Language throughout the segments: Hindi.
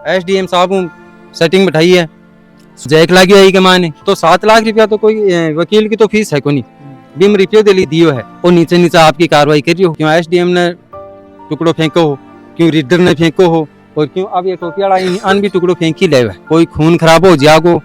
एसडीएम साहब सेटिंग बैठाई है, जैक लागी है के माने तो 7 लाख रुपया तो कोई वकील की तो फीस है को नहीं, बिम रुपये दिली दियो है और नीचे नीचे आपकी कार्रवाई करी हो, क्यों एसडीएम ने टुकड़ो फेंको हो, क्यों रीडर ने फेंको हो, और क्यों अब ये टोपी वाला अन भी टुकड़ो फेंक ही ले, कोई खून खराब हो जागो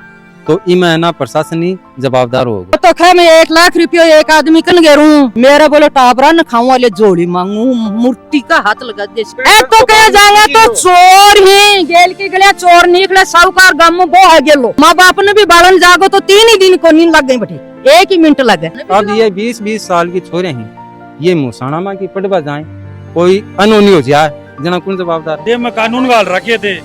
तो इमे ना प्रशासन ही जवाबदार होगा। तो खै मैं 1 लाख रुपया एक आदमी कन गेरू मेरा बोले टाबरा न खाऊं वाले जोड़ी मांगू मूर्ति का हाथ लगा दे तो कह जाएंगे तो चोर ही गेल के गले चोर निकले साहूकार गम वो है गेलो माँ बाप ने भी बालन जागो तो 3 ही दिन को नींद लग गई बैठी 1 ही मिनट लगे। अब ये 20-20 साल की छोरे हैं, ये मुसाना माँ की पटवा जाए कोई अनहोनी हो जाए जना कौन जवाबदार? ये मैं कानून गाल रखे थे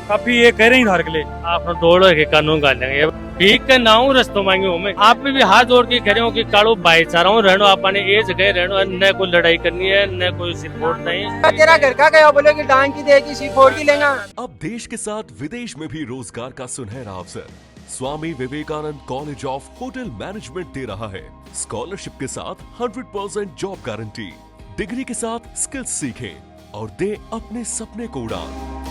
काफी ये कह रहे हैं धारक ले आप दौड़ो के कानून गाल लेंगे ठीक के नाऊ रस्तो मांगे हूँ मैं आप भी हाथ जोड़ के कह रहे हो कि काड़ो भाईचारा हूँ रहनो आपने ये जगह रहनो न कोई लड़ाई करनी है न कोई सिर फोड़ नहीं। तेरा घर का गया बोले कि डांग की देगी सिर फोड़ की लेगा। अब देश के साथ विदेश में भी रोजगार का सुनहरा अवसर Swami Vivekananda college of hotel management दे रहा है। स्कॉलरशिप के साथ 100% जॉब गारंटी, डिग्री के साथ स्किल्स सीखें और दे अपने सपने को उड़ान।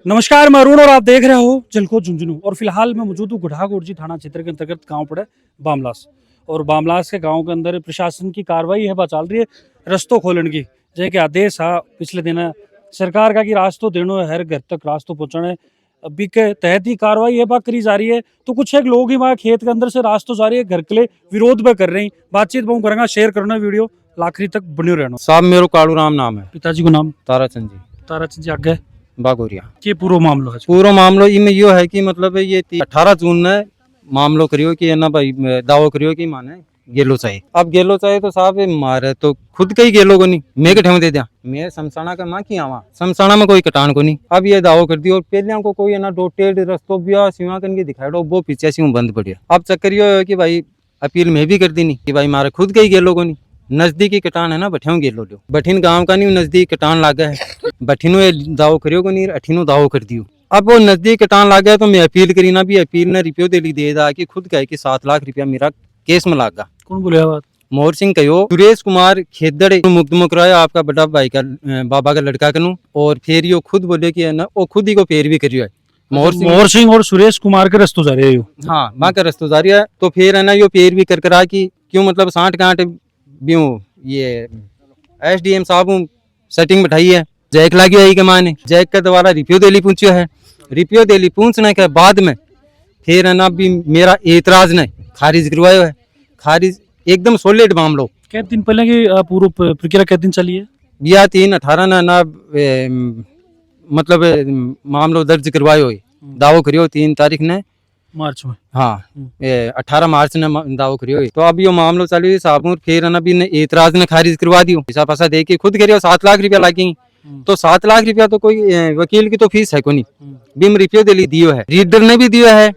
नमस्कार, मैं अरुण और आप देख रहे हो जलको झुंझुनू और फिलहाल मैं मौजूद हूँ गुढ़ागुर्जी थाना क्षेत्र के अंतर्गत गांव पड़े बामलास और बामलास के गांव के अंदर प्रशासन की कार्रवाई है चल रही है रस्तों खोलन की जै के आदेश है पिछले दिन सरकार का कि रास्तों देनो है हर घर तक रास्तों पहुँचाने अभी के तहत ही कार्रवाई है करी जा रही है। तो कुछ एक लोग ही वहाँ खेत के अंदर से रास्तों जा रही है घर के लिए विरोध में कर रहे हैं। बातचीत बहुत करेंगे, शेयर करना वीडियो आखिरी तक बने रहना। साहब मेरो कालू राम नाम है, पिताजी को नाम ताराचंद जी। ताराचंद जी आगे बागोरिया ये पूरा मामलो है। पूरा मामलो इनमें यो है कि मतलब ये 18 जून ने मामलो करियो कि ना भाई दावो करियो कि माने गेलो चाहिए। अब गेलो चाहिए तो साहब मारे तो खुद का ही गेलो को नहीं मैं कठे दे दिया, मैं शमशाना का माँ की आवा शमशाना में कोई कटान को नहीं। अब ये दावो कर दियो और पहले को कोई ना डोटेड रस्तों भी सीमा कन के दिखाई दो वो पीछे से बंद पड़िया। अब चक्कर यो है कि भाई अपील में भी कर दी नहीं कि भाई मारे खुद का ही गेलो को नहीं, नजदीकी कटान है ना बठियों गेलो लो बठिन गांव का नहीं नजदीक कटान लागा है बठिनो दावो करियो को नहीं अठिनो दावो कर दियो। अब वो नजदीक कटान लाग गया तो मैं अपील करी ना भी अपील ने रिप्यो दे ली दे दा कि खुद कहे कि 7 लाख रुपया मेरा केस में लागा। कौन बोले बात? मोहर सिंह कहो सुरेश कुमार खेदड़ मुकदमा कराया आपका बड़ा भाई का बाबा का लड़का कनू और फिर यो खुद बोले कि है ना वो खुद ही को पैर भी करियो है। मोहर सिंह और सुरेश कुमार के रस्तों जा रहे हो? हाँ माँ का रस्तों जा रही है तो फिर है ना यो पैर भी कर करा कि क्यों मतलब 60 गांठ ब्यूं ये एसडीएम साहब सेटिंग बैठाई है, जैक लागी है के माने जैक के द्वारा रिप्यो देली पूछियो है। रिप्यो देली पूछने के बाद में फिर है ना भी मेरा एतराज ने खारिज करवायो है, खारिज एकदम सॉलिड मामलो। कितने दिन पहले की पूरी प्रक्रिया कितने दिन चली है? या 3/18 ना मतलब मामलो दर्ज करवायो है, दावो करियो 3 तारीख ने मार्च में। हाँ 18 मार्च ने दावो करियो। तो अब यो मामलो चालू साहब फिर ना भी एतराज ने खारिज करवा दियो, पैसा पैसा दे के खुद करियो 7 लाख रुपया लागेंगे। तो 7 लाख रुपया तो कोई वकील की तो फीस है को नहीं, बिम रुपये दिली दियो है, रीडर ने भी दियो है,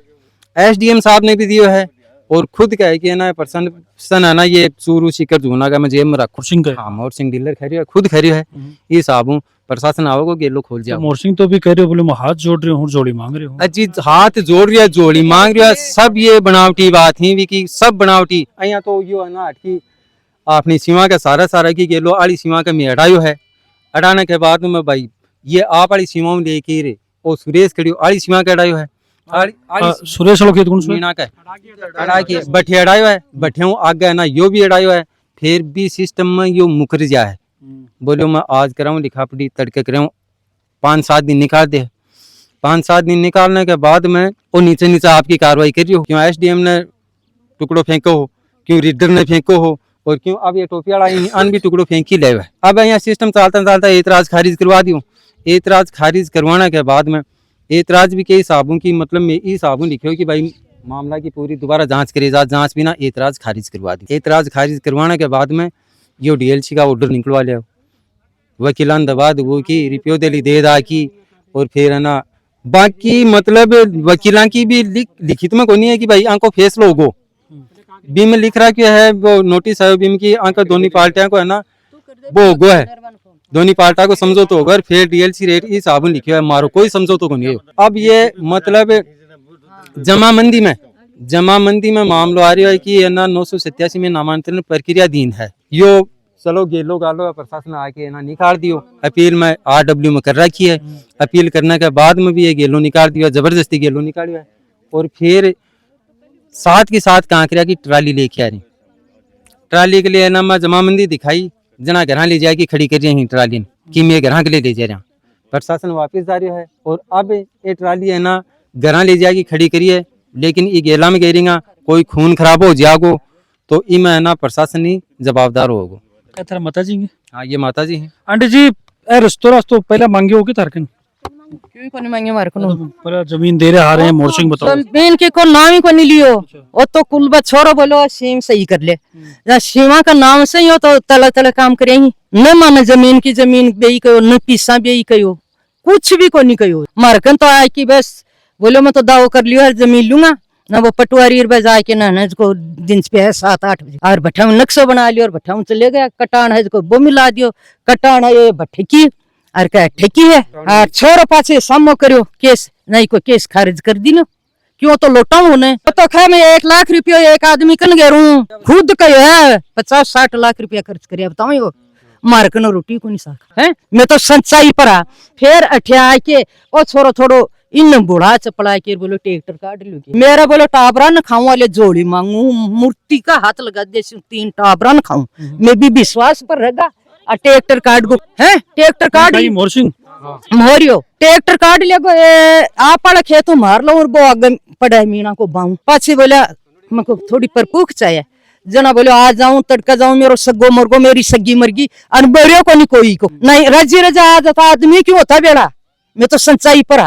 एसडीएम साहब ने भी दियो है और खुद कहे कि ना पर्सन है ना ये चूरू शिकर जूना का मैं जेब में रखू सिंह हाँ मोहर सिंह डीलर खरी है खुद खरी है ये साहब प्रशासन आओ को गेलो खोल जाओ। मोहर सिंह तो भी कह रहे हो बोले मैं हाथ जोड़ रही हूँ जोड़ी मांग रही हूँ। अजी हाथ जोड़ रही है जोड़ी मांग रही है, सब ये बनावटी बात ही भी की सब बनावटी अया तो यो है ना अटकी अपनी सीमा का सारा की गेलो आली सीमा का मैं अड़ायो है। अड़ाने के बाद में भाई ये आप आली सीमा में लेके रे और सुरेश खड़ी आली सीमा का अड़ायो है। सुरेश लोग मीना का अड़ा के बठे अड़ायो है, बठे आगे ना यो भी अड़ायो है। फिर भी सिस्टम में यो मुकर जा है, बोलो मैं आज कराऊं लिखा पड़ी तड़के कराऊं 5-7 दिन निकाल दे। 5-7 दिन निकालने के बाद में वो नीचे नीचे आपकी कार्रवाई करी हो, क्यों एसडीएम ने टुकड़ो फेंको हो, क्यों रीडर ने फेंको हो और क्यों अब ये टोपी वाला अन भी टुकड़ो फेंक ही ले। अब यहाँ सिस्टम चलता एतराज खारिज करवा दियो। एतराज खारिज करवाने के बाद में एतराज भी कई साबुन की मतलब में ई साबुन लिखे कि भाई मामला की पूरी दोबारा जांच करी जा, जांच बिना एतराज खारिज करवा दी। एतराज खारिज करवाने के बाद में यो डीएलसी का ऑर्डर निकलवा लिया, वकीलान दबा वो की रिप्यो दिली दे दा की और फिर है ना बाकी मतलब वकीलां की भी लिखित में कोई नहीं है कि भाई आंको फैसला होगो। बीम में लिख रहा क्या है वो नोटिस है बीम की आंका दोनों पार्टियां को है ना वो होगो है, दोनों पार्टियां को समझौता होगा फिर डीएलसी रेट ये साबुन लिखे है मारो कोई समझौता को नहीं है। अब ये मतलब जमामंदी में मामलो आ रही है कि है ना 987 में नामांतरण प्रक्रिया दीन है, यो चलो गेलो गालो प्रशासन आके ना निकाल दियो। अपील में RW में कर रखी है, अपील करने के बाद में भी ये गेलो निकाल दिया, जबरदस्ती गेलो निकालियो है। और फिर साथ के साथ कांकरिया की ट्राली लेके आ रही, ट्राली के लिए ना मैं जमाबंदी दिखाई, जना घर ले जाके खड़ी कर रही ट्राली कि मैं घर के लिए ले जा रहा। प्रशासन वापस जा रहा है और अब ये ट्राली है ना घर ले जाके खड़ी करी है, लेकिन ये गेला में गिरेगा कोई खून खराब हो जागो तो इमें है ना प्रशासन ही जवाबदार होगो। तेरा माता जी हैं? हाँ ये माता जी हैं। आंटी जी ए रस्तो पहले मांगे होगी तारकन क्यों कोनी मांगे मार को पर जमीन दे रहे आ रहे हैं मोर्सिंग बताओ। जमीन के को नाम ही को नहीं लियो, वो तो कुल बा छोरो बोलो सीम सही कर ले, जहाँ सीमा का नाम से ही हो तो तला तला काम करेंगी। न माने जमीन की जमीन बेई कहो, न पीसा बेई कहो, कुछ भी को नहीं कहो। मारकन तो आए कि बस बोलो मैं तो दाव कर लियो, हर जमीन लूंगा ना। वो पटवारी बजा के ना को दिन पे है 7-8 बजे और भट्ठा में नक्शा बना लियो और भट्ठा में चले गया। कटान है को वो मिला दियो, कटान है ये भट्ठे की और क्या ठेकी है और छोरो पाछे सामो करियो केस नहीं को केस खारिज कर दी ना। क्यों तो लोटा होने तो खा मैं 1 लाख रुपया एक आदमी कन गेरू खुद कहो है 50-60 लाख रुपया खर्च करिया बताओ। वो मारकन रोटी को नहीं साख है, मैं तो सच्चाई परा। फिर अठिया के ओ छोरो थोड़ो इन बुढ़ा चपड़ा के बोलो ट्रैक्टर काट लो, मेरा बोलो टाबरा न खाऊं वाले जोड़ी मांगू, मूर्ति का हाथ लगा दे 3 टाबरा न खाऊं, मैं भी विश्वास पर रहेगा। ट्रैक्टर काट गो है, ट्रैक्टर काट मोर्सिंग मोरियो ट्रैक्टर काट ले गो आप वाला खेत मार लो और वो आगे पड़ा है मीना को बाऊ पाछे बोला मको थोड़ी परपूख चाहिए। जना बोलो आ जाऊं तड़का जाऊं मेरो सग्गो मरगो मेरी सग्गी मरगी अनबरियो को नहीं कोई को नहीं रजी रजा आ जाता आदमी क्यों होता बेड़ा। मैं तो सच्चाई पर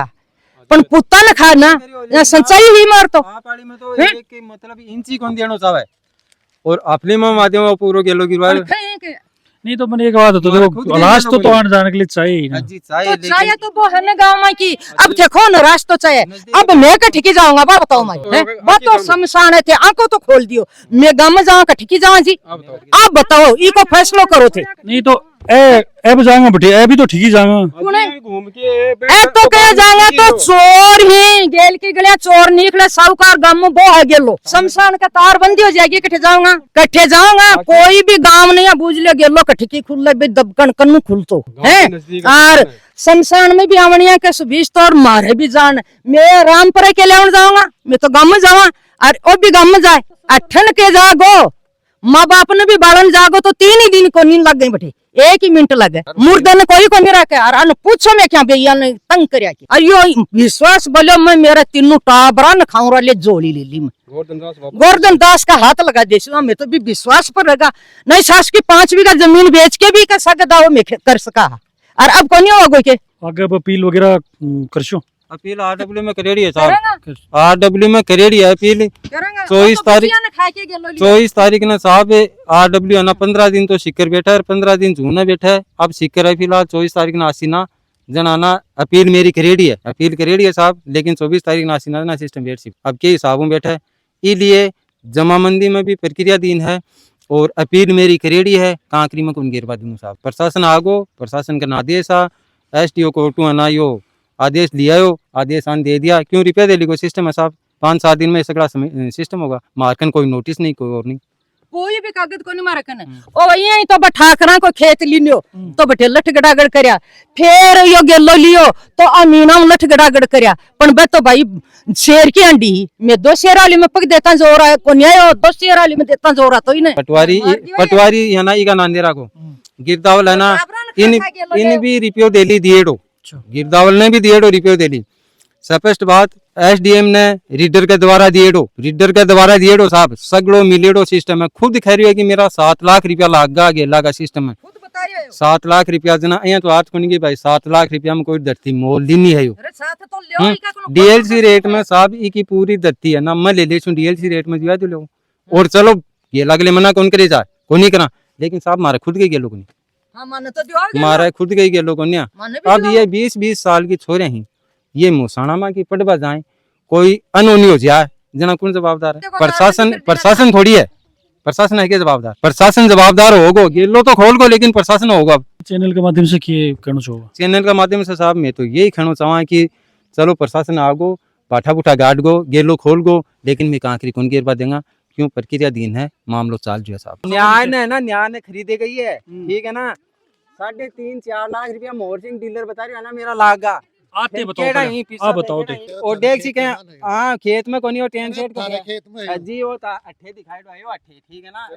पण पुत्ता न खाना या सच्चाई ही मार तो पाड़ी में तो एक के मतलब इंची कौन देनो चाहे और अपने में माध्यम पूरो गेलो गिरवाल नहीं तो मैंने एक बात तो देखो लास्ट तो आने जाने के लिए चाहिए ही ना। तो चाहिए तो वो है ना गाँव में की अब देखो न रास्ता चाहिए। अब मैं कठकी जाऊंगा बा बताओ मैं बात तो शमशान है थे आंखों तो खोल दियो, मैं गाँव में जाऊँ कठकी जाऊँ जी आप बताओ इको फैसलो करो थे। नहीं तो ए जाऊंगा बेटे ए भी तो ठीक ही जाऊंगा घूम के ए तो कहे जाएंगे तो चोर ही गेल के गलिया चोर निकले साहूकार गांव में वो है गेलो शमशान का तार बंदी हो जाएगी। कट्ठे जाऊंगा कोई भी गांव नहीं बूझ ले गेलो कट्ठे की खुल ले दबकन कन्नू खुलतो है और शमशान में भी आवनिया के सुबीस तो और मारे भी जान। मैं रामपुरा के ले जाऊंगा, मैं तो गांव में जाऊंगा और वो भी गांव में जाए अठन के जागो माँ बाप ने भी बालन जागो तो 3 ही दिन को नींद लग गई बेटे 1 ही मिनट लगे मुर्दे ने कोई को नहीं रखे और पूछो मैं क्या भैया ने तंग करया की अयो विश्वास बोलो मैं मेरा 3 टाबरा न खाऊं रहा ले जोड़ी ले ली मैं गोवर्धन दास का हाथ लगा दे मैं तो भी विश्वास पर रहेगा नहीं सास की 5 बीघा जमीन बेच के भी कर सकता मैं कर सका और अब कौन होगा के आगे अपील वगैरह करशो। अपील RW में करेड़ी है साहब, RW में करेड़ी है अपील 24 तारीख ने साहब RW है ना 15 दिन तो सिक्कर बैठा है 15 दिन झूना बैठा है। अब सिक्कर है फिलहाल 24 तारीख ने आसीना जनाना अपील मेरी करेड़ी है, अपील करेड़ी है साहब, लेकिन 24 तारीख ने आसीना ना सिस्टम वेट सिर्फ अब के हिसाब में बैठा है। इसलिए जमाबंदी में भी प्रक्रिया दिन है और अपील मेरी करेड़ी है कांकरी में कौन गिरवा दूँ साहब। प्रशासन आगो प्रशासन का आदेश है SDO कोर्टू है ना यो आदेश लिया हो आदेश आन दे दिया क्यों रुपया दे ली कोई सिस्टम है साहब 5-7 दिन में सगड़ा सिस्टम होगा। मारकन कोई नोटिस नहीं कोई और नहीं कोई भी कागज को नहीं मारकन ओ यही तो बठाकरा को खेत लियो तो बटे लठ गड़ागड़ करया फिर यो गेलो लियो तो अमीना लठ गड़ागड़ करया पण बे तो भाई शेर की अंडी मैं 2 शेर वाली में पक देता जोर है को न्याय 2 शेर वाली में देता जोर है तो ही नहीं पटवारी है ना इका नांदेरा को गिरदावल है ना इन भी रिप्यो दे ली दिए गिरदावल ने भी दिए रिप्यो दे ली स्पष्ट बात SDM ने रीडर के द्वारा दिए साहब सगड़ो मिलेडो सिस्टम है खुद कह रही है कि मेरा 7 लाख रुपया लागा गेला का सिस्टम है 7 लाख रुपया जना यहाँ तो हाथ कोनी भाई 7 लाख रुपया में कोई धरती मोल दी नहीं है यो DLC रेट में साहब ई की पूरी धरती है ना मैं ले ले DLC रेट में दिया लो और चलो गेला के लिए मना कौन करे जाए कौन नहीं करा लेकिन साहब मारे खुद के गेलो को मारा खुद के गेलो को अब ये 20-20 साल की छोरे हैं ये मुसाना माँ की पटवा जाए कोई अनोनी हो जाए जना कौन जवाबदार है। प्रशासन थोड़ी है, प्रशासन है क्या जवाबदार, प्रशासन जवाबदार होगो गेलो तो खोल गो लेकिन प्रशासन होगा। चैनल के माध्यम से किए कहना चाहोगा? चैनल के माध्यम से साहब मैं तो यही कहना चाहूँ कि चलो प्रशासन आगो पाठा पुठा गाड़ गो गेलो खोल गो लेकिन मैं कांकरी कौन गिरवा देगा क्यों प्रक्रियाधीन है मामलो चाल जो है साहब। न्याय ने ना, न्याय ने खरीदे गई है, ठीक है ना। 3.5-4 लाख रुपया मोहसिन डीलर बता रही है ना मेरा लागा। आते बताओ पहले, आप बताओ ते और देख सी के हां खेत में कोनी, वो टेन सेट तारे खेत में जी वो अट्ठे दिखाई दो आयो अट्ठे, ठीक है ना।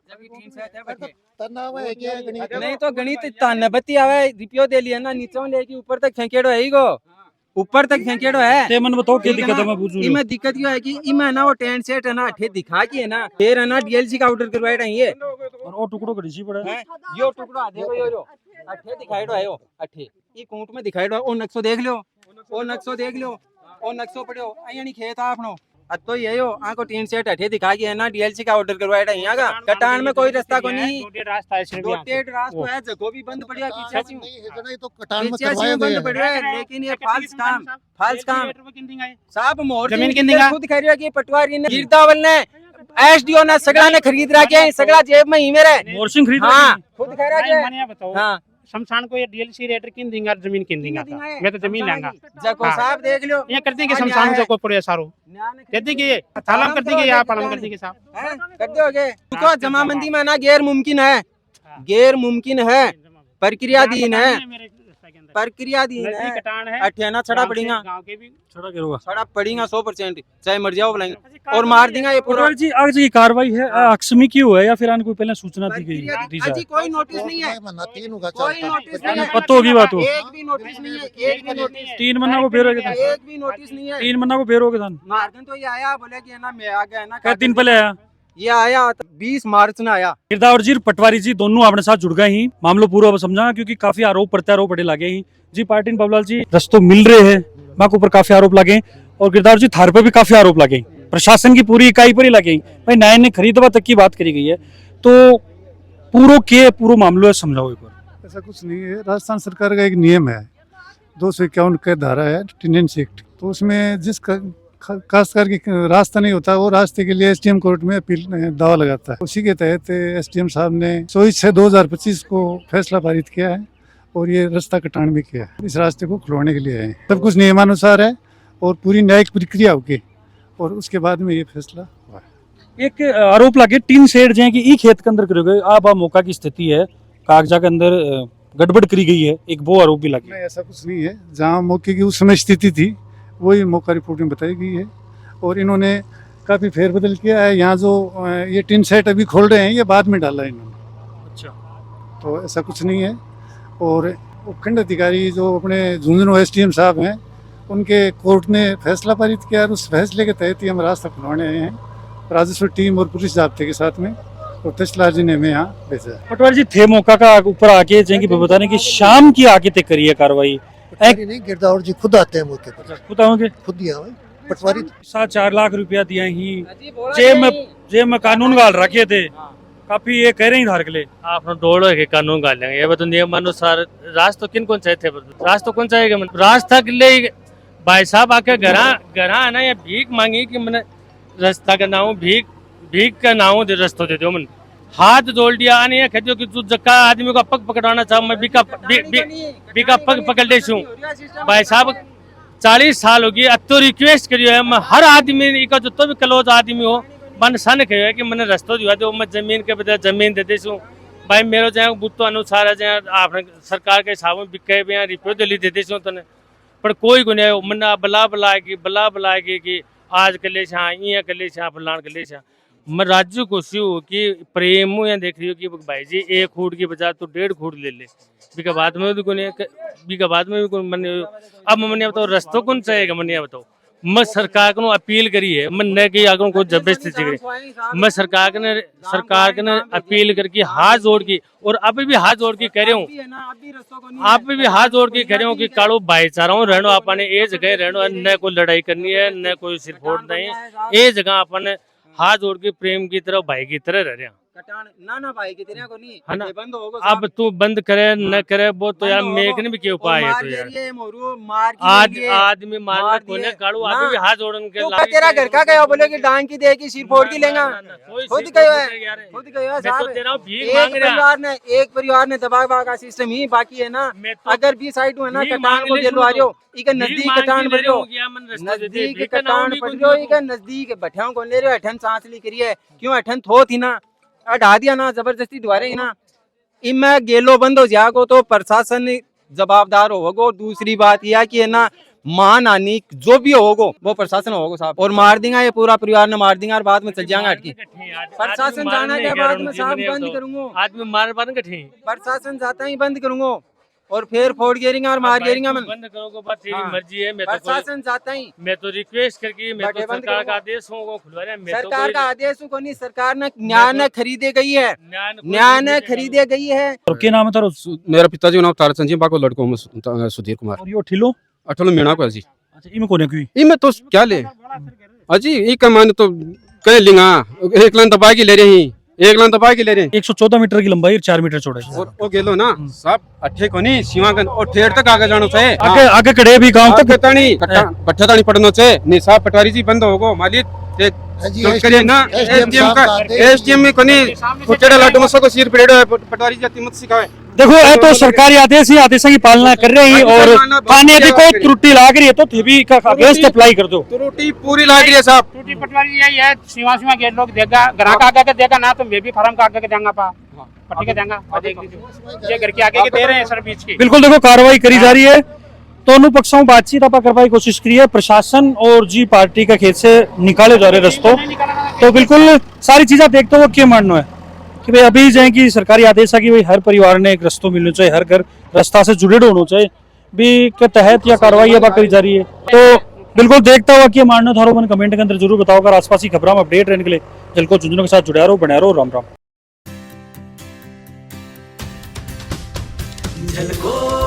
जब ये टीन सेट है बैठे तनाव है क्या गणित नहीं तो गणित तानबत्ती आवे रिपियो दे लिया ना, नीचे लेके ऊपर तक फेंकेड़ो है गो, ऊपर तक फेंकेड़ो है। ते मन बताओ क्या ठीक है दिक्कत है, ना? मैं पूछूं। इमे दिक्कत ये है कि इमे ना वो टेंट सेट है ना अठे दिखा के है ना, फिर है ना डीएलसी का ऑर्डर करवाए रही है। और वो टुकड़ो कड़ी पड़ा है। हैं? यो टुकड़ा देखो यो अठे दिखाई दो है यो अठे ई कूंट में दिखाई दो। ओ नक्शो देख लो, ओ नक्शो देख लो, ओ नक्शो पढ़ो अया नहीं खेत आपनो तो ये हो आको टीन सेट अठे दिखा के है ना डीएलसी का ऑर्डर करवाया रही यहाँ का। कटान में कोई रास्ता को नहीं, रास्ता है डॉटेड रास्ता है, जगह भी बंद पड़ी है पीछे से, नहीं है नहीं तो कटान में पीछे से करवाया बंद गया पड़ी है। लेकिन ये फाल्स काम साहब मोर जमीन की किन देगा? खुद कह रही है कि पटवारी ने गिरदावल ने एसडीओ ने सगड़ा ने खरीद रखे हैं, सगड़ा जेब में ही मेरे। मोरसिंह खरीद हाँ खुद कह रहा है। बताओ हाँ शमशान को ये डीएलसी रेटर किन देंगे, जमीन किन देंगे? मैं तो जमीन लेंगा। जको हाँ। साहब देख लो ये कर देंगे शमशान जो को पड़े सारो कर देंगे, तालाब कर देंगे या पालम कर देंगे साहब। हैं? कर दोगे तो जमाबंदी में ना गैर मुमकिन है, गैर मुमकिन है, प्रक्रियाधीन है, प्रक्रियाधीन है। कटान है अठियाना छड़ा पड़ेगा, गांव के भी छड़ा गिरोगा। छड़ा पड़ेगा 100%, चाहे मर जाओ बोलेंगे और मार देंगे ये पूरा। पटवार जी आज ये कार्रवाई है आकस्मिक क्यों है या फिर आने कोई पहले सूचना दी गई दी अजी जाए? कोई नोटिस नहीं है, तीन होगा कोई नोटिस नहीं है, पत्तों की बात हो, एक भी नोटिस नहीं है, एक भी नोटिस, 3 महीना को फेरोगे था, एक भी नोटिस नहीं है। 3 महीना को फेरोगे था। मार्गन तो ये आया बोले कि है ना मैं आ गया है ना, क्या 3 पहले आया? ये आया 20 मार्च में आया। गिरदावर जी पटवारी जी दोनों अपने साथ जुड़ गए ही मामलो पूरा अब समझा, क्योंकि काफी आरोप प्रत्यारोप बड़े लगे ही जी। पार्टी बाबूलाल जी रस्तों मिल रहे हैं, माँ के ऊपर काफी आरोप लगे और गिरदावर जी थार पे भी काफी आरोप लगे, प्रशासन की पूरी इकाई पर ही लगे भाई। न्याय ने खरीदवा तक की बात करी गई है, तो पूरो मामलो है, समझाओ एक बार। ऐसा कुछ नहीं है। राजस्थान सरकार का एक नियम है 251 का धारा है टेनेंसी एक्ट, तो उसमें जिस काश्तकार की रास्ता नहीं होता वो रास्ते के लिए एसडीएम कोर्ट में अपील दावा लगाता है। उसी के तहत एसडीएम साहब ने 24/6/2025 को फैसला पारित किया है और ये रास्ता कटान भी किया है। इस रास्ते को खुलवाने के लिए है, सब कुछ नियमानुसार है और पूरी न्यायिक प्रक्रिया होगी और उसके बाद में ये फैसला हुआ है। एक आरोप लगे टीन शेड जो है कि ई खेत के अंदर करोगे आप मौका की स्थिति है, कागजा के अंदर गड़बड़ करी गई है, एक वो आरोप भी लगे। नहीं ऐसा कुछ नहीं है, जहाँ मौके की उस समय स्थिति थी वही मौका रिपोर्ट में बताई गई है और इन्होंने काफ़ी फेरबदल किया है। यहाँ जो ये टिन सेट अभी खोल रहे हैं ये बाद में डाला है इन्होंने। अच्छा, तो ऐसा कुछ नहीं है। और उपखंड अधिकारी जो अपने झुंझुनू एसडीएम साहब हैं उनके कोर्ट ने फैसला पारित किया और उस फैसले के तहत ही हम रास्ता खुलवाने आए हैं राजस्व टीम और पुलिस जाब्ते के साथ में, और तहसीलदार जी ने हमें यहाँ भेजा है। पटवार जी थे मौका का ऊपर आके जाएंगे बताने की शाम की आके तय करी है कार्रवाई। पटवारी नहीं गिरदावर जी खुद आते हैं मौके पर, बताओगे खुद ही आए पटवारी। 4 लाख रुपया दिया ही जे में कानून गाल रखे थे, काफी ये कह रहे हैं धार के लिए आपने डोलो के कानून गाल लेंगे ये तो नियम अनुसार। रास्ता किन कौन चाहिए थे, रास्ता कौन चाहिए रास्ता के लिए भाई साहब आके घरा आना या भीख मांगी कि मैंने रास्ता का नाम भीख का नाम रास्ता दे दो। मन हाथ जोड़ दिया आने या कहते हो कि तू जक्का आदमी को पग पकड़वाना चाह, मैं बीका पग पकड़ ले छू। भाई साहब 40 साल होगी अब तो रिक्वेस्ट करियो है, मैं हर आदमी का जो तो भी क्लोज आदमी हो मन सन कहो है कि मैंने रास्ता दिया दो, मैं जमीन के बदले जमीन दे दे छू। भाई मेरो जो बुतो अनुसार है आपने सरकार के हिसाब में बिके भी रिप्यो दिल्ली दे दे छू तने, पर कोई को नहीं मना बला बुलाएगी कि आज कले छा इं कले छा फलान कले छा। मैं राज्य को हो कि प्रेम या देख रही हो कि भाई जी 1 फुट की बजाय तो 1.5 फुट ले ले, बीका बाद में भी कोई बीका बाद में भी कोई मन। अब मैंने बताओ रास्तों कौन चाहिएगा, मैंने बताओ मैं सरकार को अपील करी है, मैं न कि आगे को जबरदस्ती करी, मैं सरकार ने अपील करके हाथ जोड़ की और अभी भी हाथ जोड़ के कह रहे हूँ, आप भी हाथ जोड़ के कह रहे हो कि कालो भाईचारा हूँ रहनो, आपने ये जगह रहनो, न कोई लड़ाई करनी है न कोई सिरफोड़ नहीं, ये जगह आपने हाथ जोड़ के प्रेम की तरह भाई की तरह रह रहे हैं। कटान ना भाई कि तेरे को नहीं है ना? ये बंद होगा अब तू बंद करे न करे वो तो यार मेकने भी क्यों उपाय है तो यार ये मोरू मार की आदमी मारना मार कोने दिए। काड़ू ना। आदमी हाथ जोड़न के तो का तेरा घर का गया बोले कि डांग की दे की सिर फोड़ की लेगा खुद गयो है खुद गयो है मैं तो साहब तेरा हूँ, भीख मांग रहा एक परिवार ने दबा का सिस्टम ही बाकी है ना मैं तो अगर भी साइड है ना भीख कटान को मांगने जेलो आ शुरू रहे हो इके भीख नजदीक मांग कटान के पड़ ले रहे हो रहो कि यामन रस्ते से दे, नजदीक भीख का नाम कटान भी पड़ कुछ रहे हो नहीं इके नजदीक बैठा कौन ले रहे हो अठन सांस ली करी है क्यों अठन थो थी ना ढा दिया ना जबरदस्ती द्वारे ही ना इनमें गेलो बंद हो जाएगो तो प्रशासन जवाबदार होगो। दूसरी बात यह कि है ना मान हानि जो भी होगो वो प्रशासन होगो साहब और मार देगा ये पूरा परिवार ने मार देगा और बाद में चल जाएंगे हटकी प्रशासन जाना के बाद में साहब बंद करूंगा आदमी मार पान कठी प्रशासन जाता ही बंद करूंगा और फिर फोड़ गेरिंगा और मार गेरिंगा मैं बंद करोगे बात तेरी हाँ। मर्जी है मैं तो प्रशासन जाता ही मैं तो रिक्वेस्ट करके मैं तो बटे बंद सरकार करो। का आदेश होगा खुलवा रहा मैं तो सरकार कोई का आदेश को नहीं सरकार ने न्याय ने खरीदे गई है न्याय ने खरीदे गई है। और क्या नाम है तारो? मेरा पिताजी का नाम तारचंद जी बाको लड़को हूँ सुधीर कुमार और यो ठिलो? अठलो मीणा को जी अच्छा इमे कोने की इमे तो क्या ले अजी ई कमान तो कह लिंगा एक लाइन दबा के ले रहे हैं एक लाइन दबा के ले रहे हैं 114 मीटर की लंबाई और 4 मीटर चौड़ाई। और वो गेलो ना सब अठे को नहीं सीमागन और ठेर तक आगे जानो चाहिए आगे आगे कड़े भी गांव तक तानी पट्टा तानी पड़नो चाहिए नहीं साहब पटवारी जी बंद होगो मालिक तो करिए ना एसडीएम का एसडीएम में कोनी कुचड़ा लाडो मसो को सिर पड़ेड़ो है पटवारी जी मत सिखावे देखो ये तो सरकारी आदेश ही आदेशों की पालना कर रहे हैं और थाने यदि कोई त्रुटि लाग रही है तो भी का अगेंस्ट अप्लाई कर दो। त्रुटि पूरी लाग रही है साहब टूटी पटवारी यही है सीमा सीमा गेट लोग देगा ग्राहक आगे के देगा ना तो मैं भी फार्म का आगे के देंगा पा पट्टी के देंगा ये घर के आगे के दे रहे हैं सर बीच की। बिल्कुल देखो कार्रवाई करी जा रही है दोनों पक्षों बातचीत आप करवाई कोशिश करी है प्रशासन और जी पार्टी का खेत से निकाले जा रहे रस्तों तो बिल्कुल सारी चीजें देखते हुए क्या मानना है कि भाई अभी जाए कि सरकारी आदेश है कि भाई हर परिवार ने एक रस्तों मिलना चाहिए हर घर रास्ता से जुड़े होना चाहिए भी के तहत या कार्रवाई अब करी जा रही है तो बिल्कुल देखता हुआ कि मानना थारो मन कमेंट के अंदर जरूर बताओ अगर आसपास की खबरों में अपडेट रहने के लिए जलको झुंझुनू के साथ जुड़ा रहो बना रहो राम राम। झलको